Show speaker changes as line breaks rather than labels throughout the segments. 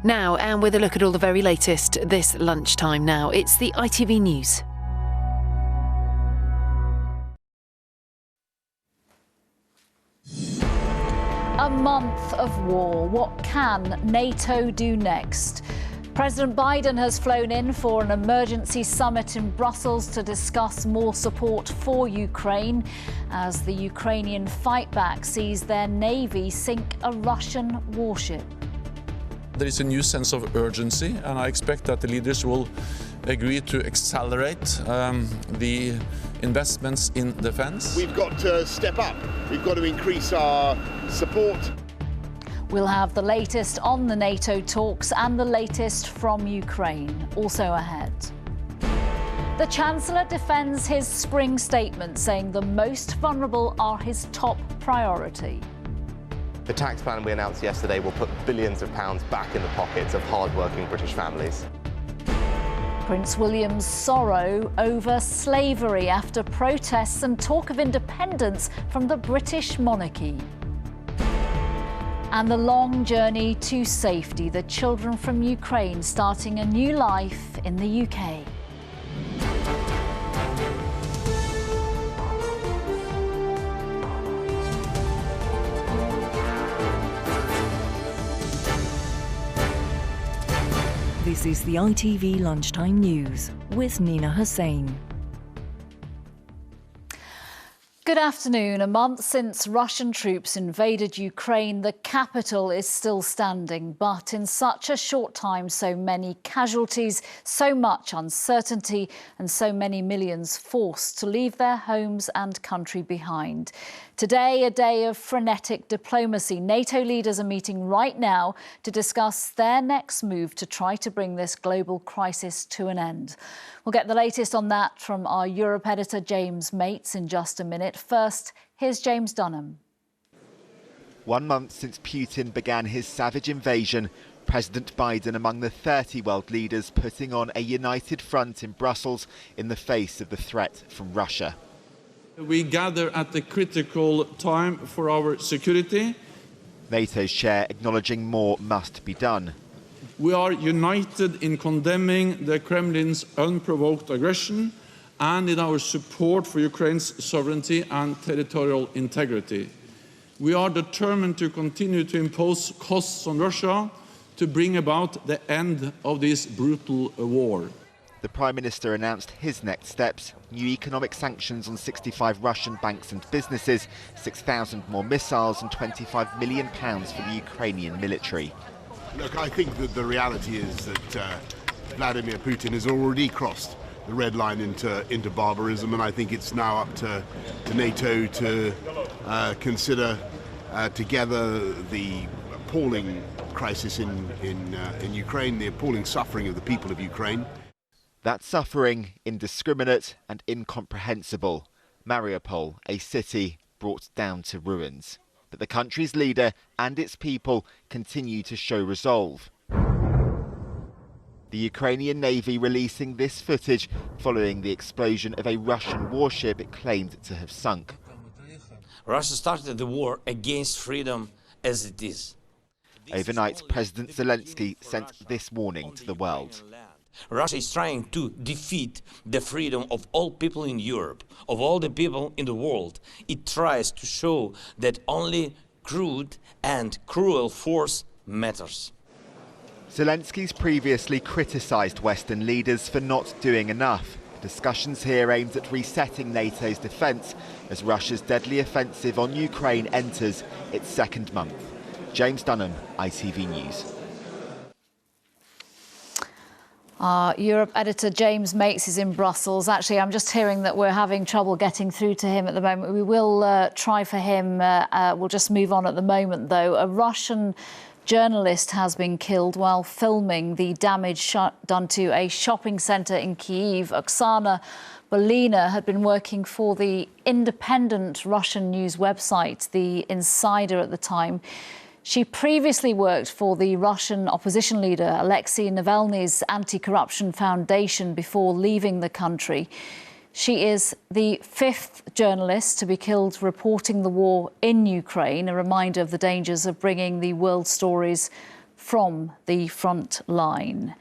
Now, and with a look at all the very latest this lunchtime now, it's the ITV News.
A month of war. What can NATO do next? President Biden has flown in for an emergency summit in Brussels to discuss more support for Ukraine as the Ukrainian fightback sees their navy sink a Russian warship.
There is a new sense of urgency, and I expect that the leaders will agree to accelerate the investments in defence.
We've got to step up. We've got to increase our support.
We'll have the latest on the NATO talks and the latest from Ukraine, also ahead. The Chancellor defends his spring statement, saying the most vulnerable are his top priority.
The tax plan we announced yesterday will put billions of pounds back in the pockets of hard-working British families.
Prince William's sorrow over slavery after protests and talk of independence from the British monarchy. And the long journey to safety, the children from Ukraine starting a new life in the UK.
This is the ITV Lunchtime News with Nina Hossain.
Good afternoon. A month since Russian troops invaded Ukraine, the capital is still standing. But in such a short time, so many casualties, so much uncertainty, and so many millions forced to leave their homes and country behind. Today, a day of frenetic diplomacy. NATO leaders are meeting right now to discuss their next move to try to bring this global crisis to an end. We'll get the latest on that from our Europe editor, James Mates, in just a minute. First, here's James Dunham.
1 month since Putin began his savage invasion, President Biden among the 30 world leaders putting on a united front in Brussels in the face of the threat from Russia.
We gather at the critical time for our security.
NATO's chair acknowledging more must be done.
We are united in condemning the Kremlin's unprovoked aggression and in our support for Ukraine's sovereignty and territorial integrity. We are determined to continue to impose costs on Russia to bring about the end of this brutal war.
The Prime Minister announced his next steps: new economic sanctions on 65 Russian banks and businesses, 6,000 more missiles and £25 million for the Ukrainian military.
Look, I think that the reality is that Vladimir Putin has already crossed the red line into barbarism, and I think it's now up to NATO to consider together the appalling crisis in Ukraine, the appalling suffering of the people of Ukraine.
That suffering, indiscriminate and incomprehensible. Mariupol, a city brought down to ruins. But the country's leader and its people continue to show resolve. The Ukrainian Navy releasing this footage following the explosion of a Russian warship it claimed to have sunk.
Russia started the war against freedom as it is.
Overnight, President Zelensky sent this warning to the world.
Russia is trying to defeat the freedom of all people in Europe, of all the people in the world. It tries to show that only crude and cruel force matters.
Zelensky's previously criticised Western leaders for not doing enough. Discussions here aimed at resetting NATO's defence as Russia's deadly offensive on Ukraine enters its second month. James Dunham, ITV News.
Our Europe editor James Mates is in Brussels. Actually, I'm just hearing that we're having trouble getting through to him at the moment. We will try for him. We'll just move on at the moment, though. A Russian journalist has been killed while filming the damage done to a shopping centre in Kiev. Oksana Bolina had been working for the independent Russian news website, The Insider, at the time. She previously worked for the Russian opposition leader Alexei Navalny's anti-corruption foundation before leaving the country. She is the fifth journalist to be killed reporting the war in Ukraine, a reminder of the dangers of bringing the world stories from the front line.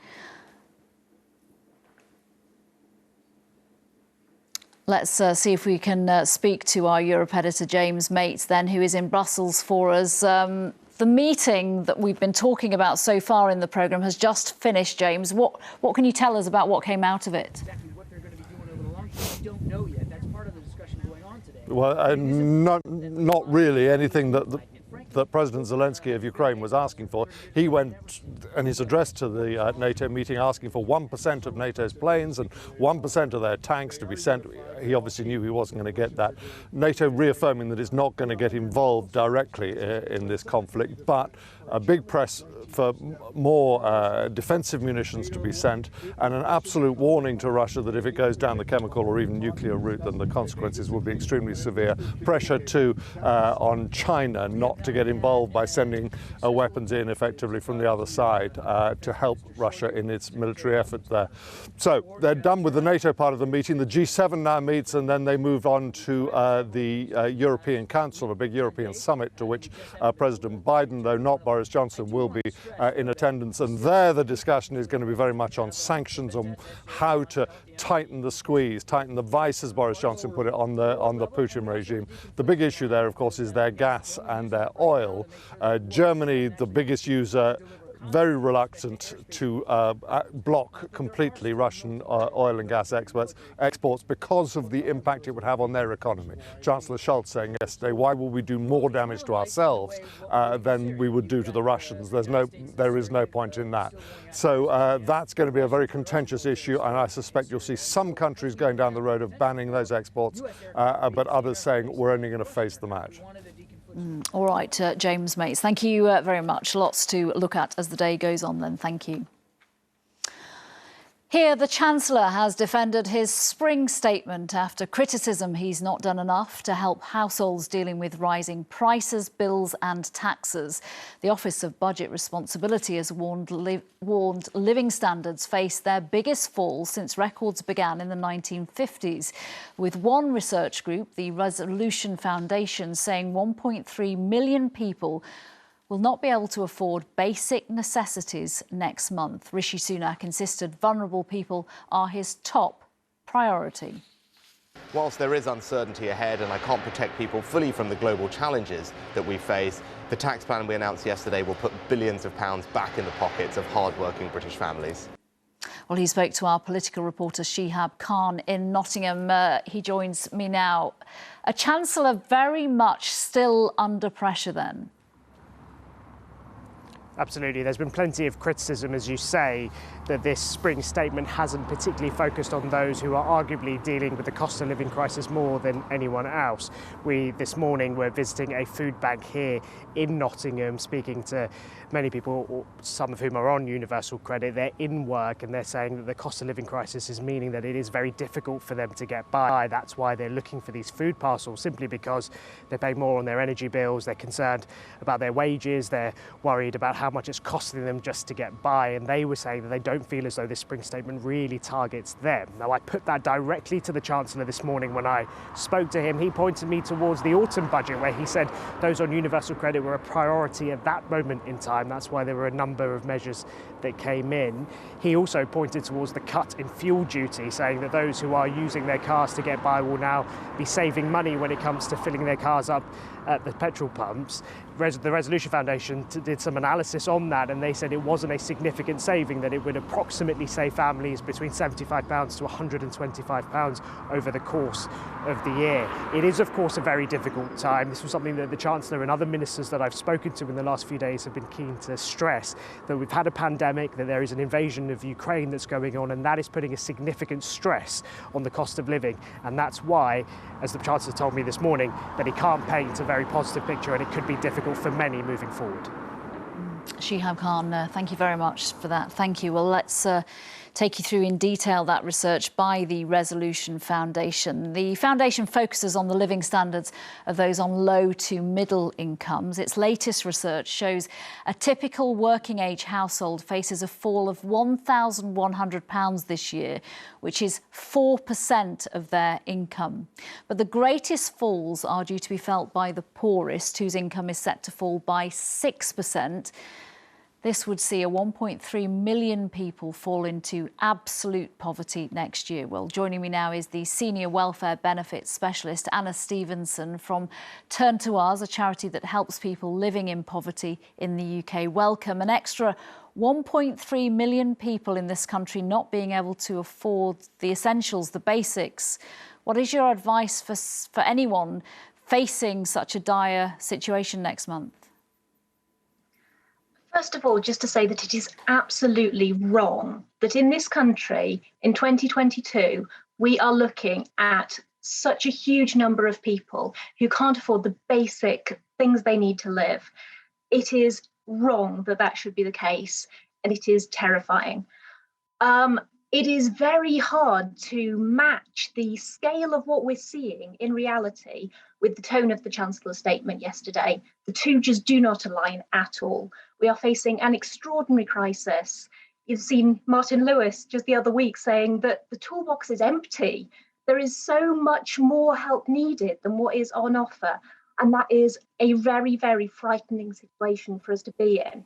Let's see if we can speak to our Europe editor, James Mates, then, who is in Brussels for us. The meeting that we've been talking about so far in the programme has just finished, James. What can you tell us about what came out of it?
Exactly what they're going to be doing over the long term, we don't know yet. That's part of the discussion going on today.
Well, not really anything that President Zelensky of Ukraine was asking for. He went in his address to the NATO meeting asking for 1% of NATO's planes and 1% of their tanks to be sent. He obviously knew he wasn't going to get that. NATO reaffirming that it's not going to get involved directly in this conflict, but a big press for more defensive munitions to be sent, and an absolute warning to Russia that if it goes down the chemical or even nuclear route, then the consequences will be extremely severe. Pressure too on China not to get involved by sending weapons in effectively from the other side to help Russia in its military effort there. So they're done with the NATO part of the meeting. The G7 now meets, and then they move on to the European Council, a big European summit to which President Biden, though not Boris Johnson, will be in attendance. And there the discussion is going to be very much on sanctions, on how to tighten the squeeze, tighten the vice, as Boris Johnson put it, on the Putin regime. The big issue there, of course, is their gas and their oil. Germany, the biggest user, very reluctant to block completely Russian oil and gas exports because of the impact it would have on their economy. Chancellor Scholz saying yesterday, why will we do more damage to ourselves than we would do to the Russians? There is no point in that. So that's going to be a very contentious issue, and I suspect you'll see some countries going down the road of banning those exports, but others saying we're only going to phase them out.
All right, James Mates, thank you very much. Lots to look at as the day goes on then. Thank you. Here, the Chancellor has defended his spring statement after criticism he's not done enough to help households dealing with rising prices, bills and taxes. The Office of Budget Responsibility has warned living standards face their biggest fall since records began in the 1950s, with one research group, the Resolution Foundation, saying 1.3 million people will not be able to afford basic necessities next month. Rishi Sunak insisted vulnerable people are his top priority.
Whilst there is uncertainty ahead and I can't protect people fully from the global challenges that we face, the tax plan we announced yesterday will put billions of pounds back in the pockets of hard-working British families.
Well, he spoke to our political reporter Shihab Khan in Nottingham. He joins me now. A Chancellor very much still under pressure then.
Absolutely. There's been plenty of criticism, as you say, that this spring statement hasn't particularly focused on those who are arguably dealing with the cost of living crisis more than anyone else. We, this morning, were visiting a food bank here in Nottingham, speaking to many people, some of whom are on universal credit. They're in work and they're saying that the cost of living crisis is meaning that it is very difficult for them to get by. That's why they're looking for these food parcels, simply because they pay more on their energy bills. They're concerned about their wages. They're worried about how much it's costing them just to get by. And they were saying that they don't feel as though this spring statement really targets them. Now, I put that directly to the Chancellor this morning when I spoke to him. He pointed me towards the autumn budget, where he said those on universal credit were a priority at that moment in time. That's why there were a number of measures that came in. He also pointed towards the cut in fuel duty, saying that those who are using their cars to get by will now be saving money when it comes to filling their cars up at the petrol pumps. The Resolution Foundation did some analysis on that, and they said it wasn't a significant saving, that it would approximately save families between £75 to £125 over the course of the year. It is, of course, a very difficult time. This was something that the Chancellor and other ministers that I've spoken to in the last few days have been keen to stress, that we've had a pandemic, that there is an invasion of Ukraine that's going on, and that is putting a significant stress on the cost of living. And that's why, as the Chancellor told me this morning, that he can't paint a very positive picture, and it could be difficult for many moving forward.
Shihab Khan, thank you very much for that. Thank you. Well, let's take you through in detail that research by the Resolution Foundation. The foundation focuses on the living standards of those on low to middle incomes. Its latest research shows a typical working age household faces a fall of £1,100 this year, which is 4% of their income. But the greatest falls are due to be felt by the poorest, whose income is set to fall by 6%. This would see a 1.3 million people fall into absolute poverty next year. Well, joining me now is the Senior Welfare Benefits Specialist, Anna Stevenson from Turn to Us, a charity that helps people living in poverty in the UK. Welcome. An extra 1.3 million people in this country not being able to afford the essentials, the basics. What is your advice for anyone facing such a dire situation next month?
First of all, just to say that it is absolutely wrong that in this country, in 2022, we are looking at such a huge number of people who can't afford the basic things they need to live. It is wrong that that should be the case, and it is terrifying. It is very hard to match the scale of what we're seeing in reality with the tone of the Chancellor's statement yesterday. The two just do not align at all. We are facing an extraordinary crisis. You've seen Martin Lewis just the other week saying that the toolbox is empty. There is so much more help needed than what is on offer. And that is a very, very frightening situation for us to be in.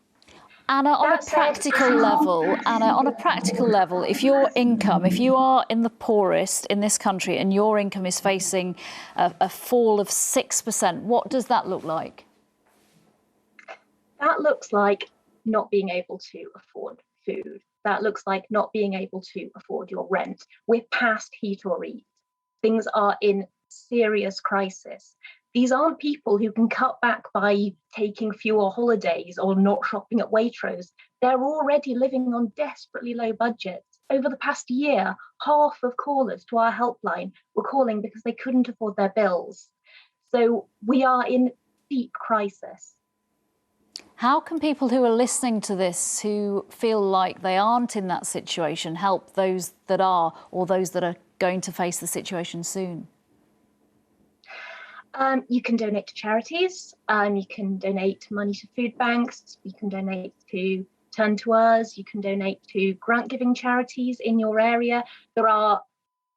Anna, on a practical level, if your income, if you are in the poorest in this country and your income is facing a fall of 6%, what does that look like?
That looks like not being able to afford food. That looks like not being able to afford your rent. We're past heat or eat. Things are in serious crisis. These aren't people who can cut back by taking fewer holidays or not shopping at Waitrose. They're already living on desperately low budgets. Over the past year, half of callers to our helpline were calling because they couldn't afford their bills. So we are in deep crisis.
How can people who are listening to this, who feel like they aren't in that situation, help those that are, or those that are going to face the situation soon?
You can donate to charities, you can donate money to food banks, you can donate to Turn to Us, you can donate to grant-giving charities in your area. There are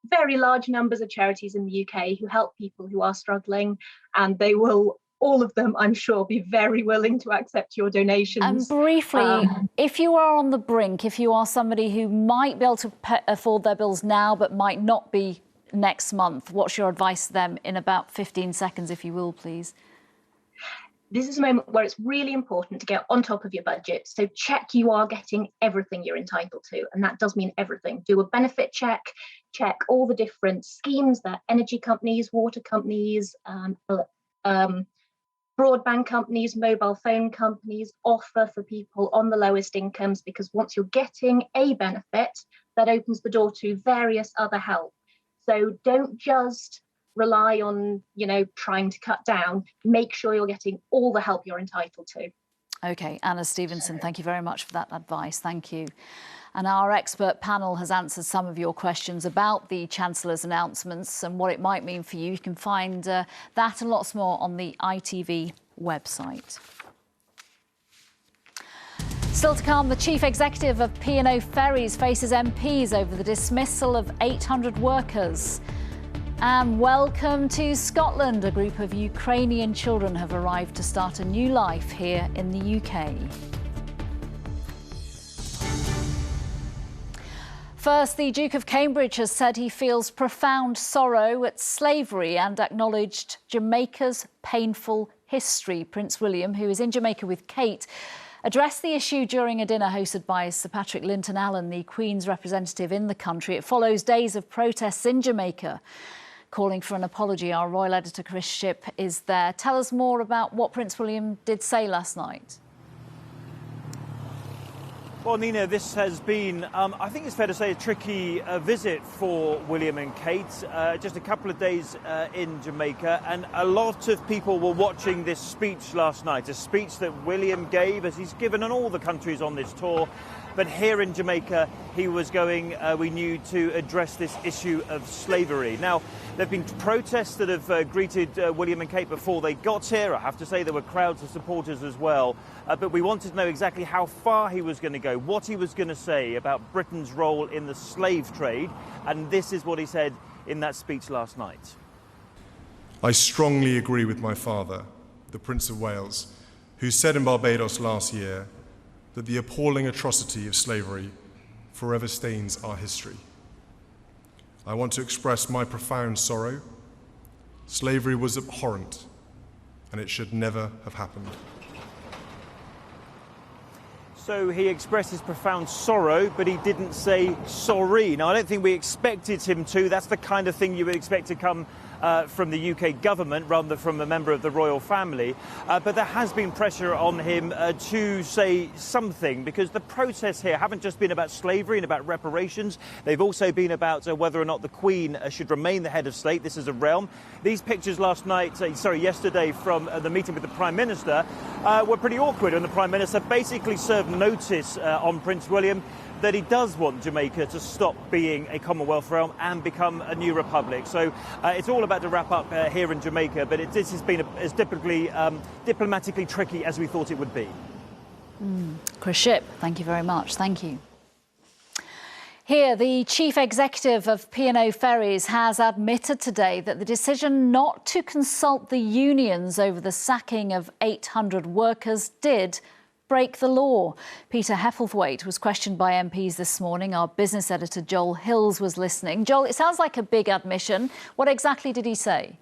very large numbers of charities in the UK who help people who are struggling, and they will, all of them, I'm sure, be very willing to accept your donations.
And briefly, if you are on the brink, if you are somebody who might be able to afford their bills now but might not be next month, what's your advice to them in about 15 seconds, if you will, please?
This is a moment where it's really important to get on top of your budget. So check you are getting everything you're entitled to. And that does mean everything. Do a benefit check, check all the different schemes that energy companies, water companies, broadband companies, mobile phone companies offer for people on the lowest incomes, because once you're getting a benefit, that opens the door to various other help. So don't just rely on, trying to cut down. Make sure you're getting all the help you're entitled to.
OK, Anna Stevenson, thank you very much for that advice. Thank you. And our expert panel has answered some of your questions about the Chancellor's announcements and what it might mean for you. You can find that and lots more on the ITV website. Still to come, the chief executive of P&O Ferries faces MPs over the dismissal of 800 workers. And welcome to Scotland. A group of Ukrainian children have arrived to start a new life here in the UK. First, the Duke of Cambridge has said he feels profound sorrow at slavery and acknowledged Jamaica's painful history. Prince William, who is in Jamaica with Kate, addressed the issue during a dinner hosted by Sir Patrick Linton-Allen, the Queen's representative in the country. It follows days of protests in Jamaica calling for an apology. Our royal editor Chris Shipp is there. Tell us more about what Prince William did say last night.
Well, Nina, this has been, I think it's fair to say, a tricky visit for William and Kate. Just a couple of days in Jamaica, and a lot of people were watching this speech last night, a speech that William gave, as he's given in all the countries on this tour. But here in Jamaica, he was going, we knew, to address this issue of slavery. Now, there have been protests that have greeted William and Kate before they got here. I have to say there were crowds of supporters as well. But we wanted to know exactly how far he was going to go, what he was going to say about Britain's role in the slave trade. And this is what he said in that speech last night.
I strongly agree with my father, the Prince of Wales, who said in Barbados last year, that the appalling atrocity of slavery forever stains our history. I want to express my profound sorrow. Slavery was abhorrent, and it should never have happened.
So he expressed his profound sorrow, but he didn't say sorry. Now, I don't think we expected him to. That's the kind of thing you would expect to come from the UK government rather than from a member of the royal family. But there has been pressure on him to say something, because the protests here haven't just been about slavery and about reparations. They've also been about whether or not the Queen should remain the head of state. This is a realm. These pictures yesterday from the meeting with the Prime Minister were pretty awkward, and the Prime Minister basically served notice on Prince William that he does want Jamaica to stop being a Commonwealth realm and become a new republic. So it's all about to wrap up here in Jamaica, but this has been as diplomatically tricky as we thought it would be.
Chris Shipp, thank you very much. Thank you. Here, the chief executive of P&O Ferries has admitted today that the decision not to consult the unions over the sacking of 800 workers did break the law. Peter Hepplethwaite was questioned by MPs this morning. Our business editor, Joel Hills, was listening. Joel, it sounds like a big admission. What exactly did he say?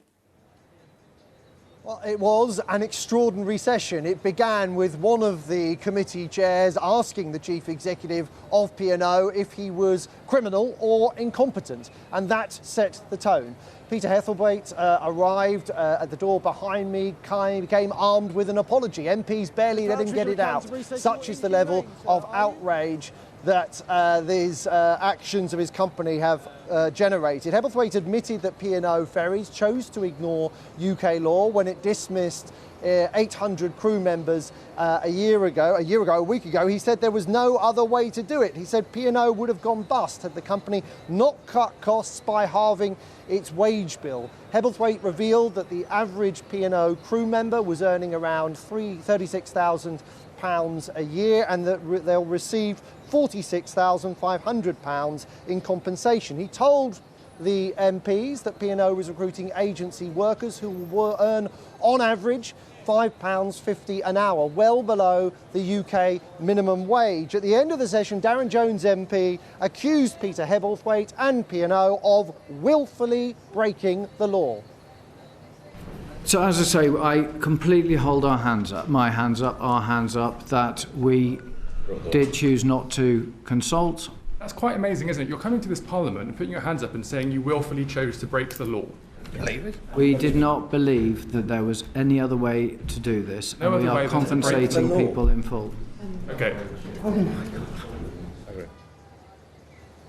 Well, it was an extraordinary session. It began with one of the committee chairs asking the chief executive of P&O if he was criminal or incompetent, and that set the tone. Peter Hepplethwaite arrived at the door behind me, came armed with an apology. MPs barely let him get it out. Such is the level of outrage that these actions of his company have generated. Hepplethwaite admitted that P&O Ferries chose to ignore UK law when it dismissed 800 crew members a week ago. He said there was no other way to do it. He said P&O would have gone bust had the company not cut costs by halving its wage bill. Hepplethwaite revealed that the average P&O crew member was earning around £36,000 a year, and that they'll receive £46,500 in compensation. He told the MPs that P&O was recruiting agency workers who will earn, on average, £5.50 an hour, well below the UK minimum wage. At the end of the session, Darren Jones MP accused Peter Hepplethwaite and P&O of willfully breaking the law.
So, as I say, I completely hold our hands up, our hands up, that we did choose not to consult.
That's quite amazing, isn't it? You're coming to this Parliament and putting your hands up and saying you willfully chose to break the law. Believe it?
We did not believe that there was any other way to do this, and we are compensating people in full.
Okay.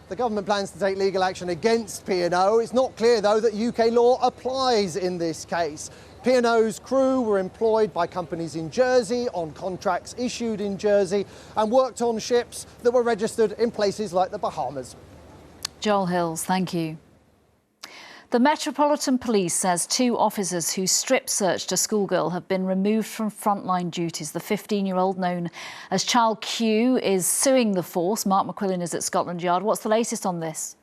The government plans to take legal action against P&O. It's not clear, though, that UK law applies in this case. P&O's crew were employed by companies in Jersey on contracts issued in Jersey and worked on ships that were registered in places like the Bahamas.
Joel Hills, thank you. The Metropolitan Police says 2 officers who strip-searched a schoolgirl have been removed from frontline duties. The 15-year-old, known as Child Q, is suing the force. Mark McQuillan is at Scotland Yard. What's the latest on this?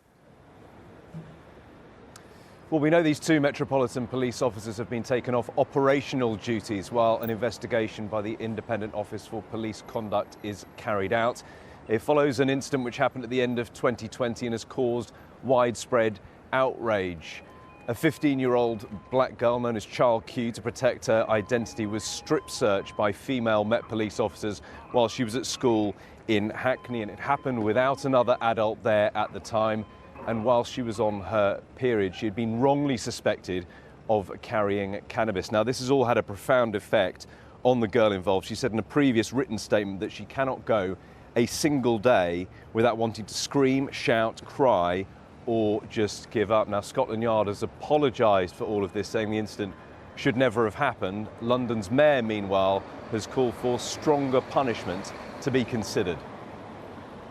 Well, we know these 2 Metropolitan Police officers have been taken off operational duties while an investigation by the Independent Office for Police Conduct is carried out. It follows an incident which happened at the end of 2020 and has caused widespread outrage. A 15-year-old black girl known as Child Q, to protect her identity, was strip-searched by female Met Police officers while she was at school in Hackney, and it happened without another adult there at the time. And while she was on her period, she had been wrongly suspected of carrying cannabis. Now, this has all had a profound effect on the girl involved. She said in a previous written statement that she cannot go a single day without wanting to scream, shout, cry, or just give up. Now, Scotland Yard has apologised for all of this, saying the incident should never have happened. London's mayor, meanwhile, has called for stronger punishment to be considered.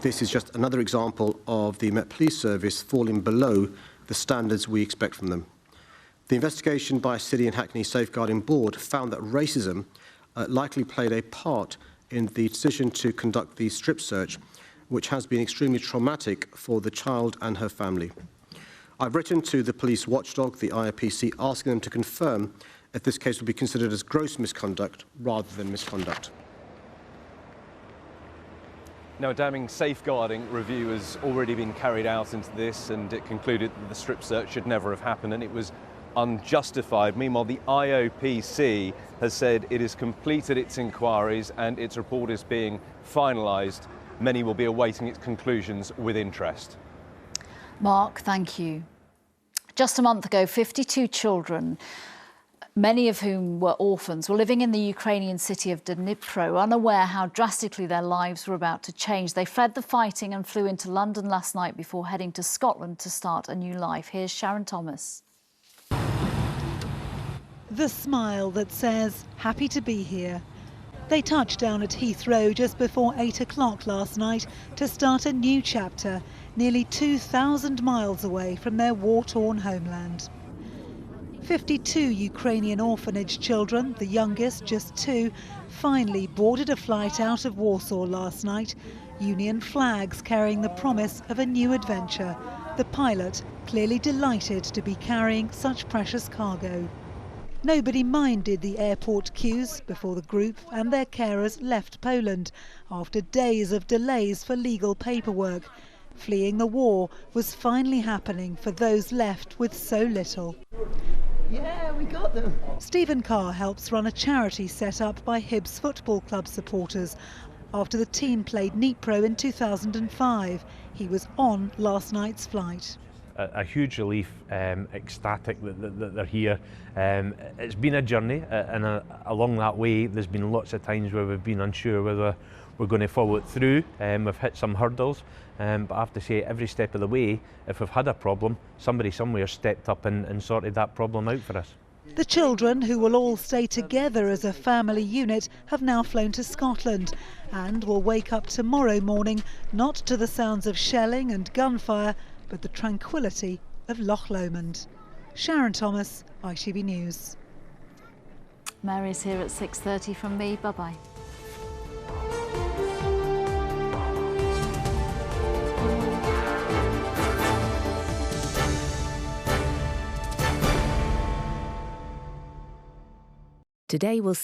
This is just another example of the Met Police Service falling below the standards we expect from them. The investigation by City and Hackney Safeguarding Board found that racism likely played a part in the decision to conduct the strip search, which has been extremely traumatic for the child and her family. I've written to the police watchdog, the IRPC, asking them to confirm if this case will be considered as gross misconduct rather than misconduct.
Now, a damning safeguarding review has already been carried out into this, and it concluded that the strip search should never have happened and it was unjustified. Meanwhile, the IOPC has said it has completed its inquiries and its report is being finalised. Many will be awaiting its conclusions with interest.
Mark, thank you. Just a month ago, 52 children, many of whom were orphans, were living in the Ukrainian city of Dnipro, unaware how drastically their lives were about to change. They fled the fighting and flew into London last night before heading to Scotland to start a new life. Here's Sharon Thomas.
The smile that says, happy to be here. They touched down at Heathrow just before 8 o'clock last night to start a new chapter, nearly 2,000 miles away from their war-torn homeland. 52 Ukrainian orphanage children, the youngest just 2, finally boarded a flight out of Warsaw last night, Union flags carrying the promise of a new adventure. The pilot clearly delighted to be carrying such precious cargo. Nobody minded the airport queues before the group and their carers left Poland after days of delays for legal paperwork. Fleeing the war was finally happening for those left with so little.
Yeah, we got them.
Stephen Carr helps run a charity set up by Hibs Football Club supporters. After the team played Dnipro in 2005, he was on last night's flight.
A huge relief, ecstatic that they're here. It's been a journey, and along that way there's been lots of times where we've been unsure whether we're going to follow it through. We've hit some hurdles, but I have to say every step of the way, if we've had a problem, somebody somewhere stepped up and sorted that problem out for us.
The children, who will all stay together as a family unit, have now flown to Scotland and will wake up tomorrow morning not to the sounds of shelling and gunfire, but the tranquility of Loch Lomond. Sharon Thomas, ITV News.
Mary's here at 6:30 from me. Bye-bye.
Today we'll